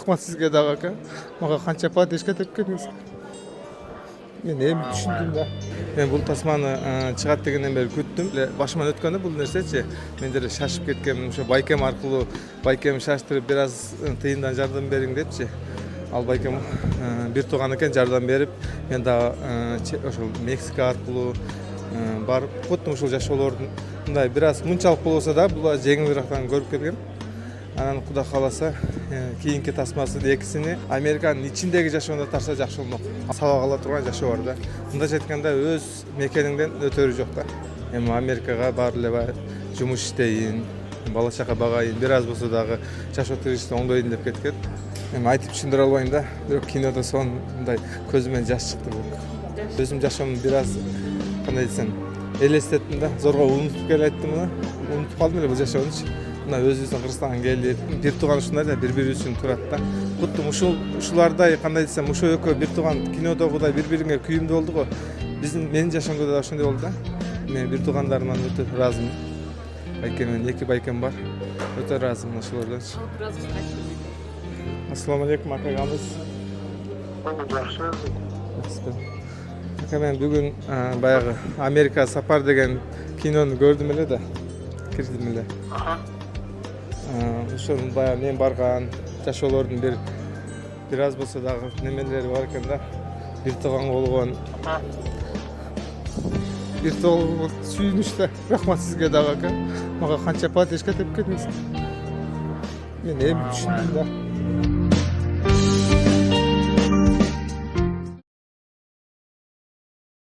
Рахмат сізге дағы ака. Маған қанша поддержка деп келдіңіз. Мен эми түшүндүм да. Мен бул тасманы чыгат дегенден бери күттүм. Башыман өткөндө бул нерсечи. Мен деле шашып кеткем, ошо байкем аркылуу байкем шаштырып бир аз тыйындан жардам бериң депчи. Ал байкем бир тууган экен жардам берип, мен дагы ошол Мексика аркылуу барып куттум ушул жашоолордун мындай бир аз мынчалык болбосо да бул жеңилирээктен көрүп келгем. Анан Кудай кааласа кийинки тасмасын экисини Американын ичиндеги жашоондо тарса жакшы болмок. Сабак ала турган жашоо бар да. Мындайча айтканда өз мекениңден өтөрү жок да. Эми Америкага барып эле жумуш иштейин, бала чака багайын, бир аз болсо дагы жашоо тиричти оңдойдун деп кеткен. Эми айтып түшүндүрө албайм да. Бирок кинодо сондай көзүмөн жаш чыкты. Өзүм жашоомду бир аз кандай десем элестеттим да. Зорго унутуп келеттим да. Унутуп калдым эле бул жашоонучу. Мына өзүбүздүн Кыргызстанга келип, бир тууган ушундай да бири үчүн турат да. Куттум ушулардай кандай десем, ушул экөө бир тууган кинодогудай бири-бириңе күйүмдүү болду го. Менин жашоомдо да ошондой болду да. Мен бир туугандарымдан өтө ыраазымын. Байкем, эки байкем бар. Өтө ыраазымын ошолордон. Ассаламу алейкум ака, калдыңыз? Жакшы. Ака, мен бүгүн баягы Америка сапар деген кинону көрдүм эле да. Кирдим эле. Ошол баягы мен барган жашоолордун бир аз болсо дагы немелери бар экен да. Бир тууган болгон. Бир тууган сүйүнүч да. Рахмат сизге дагы ака. Мага канча поддержка деп келдиңиз. Мен эми түшүндүм да.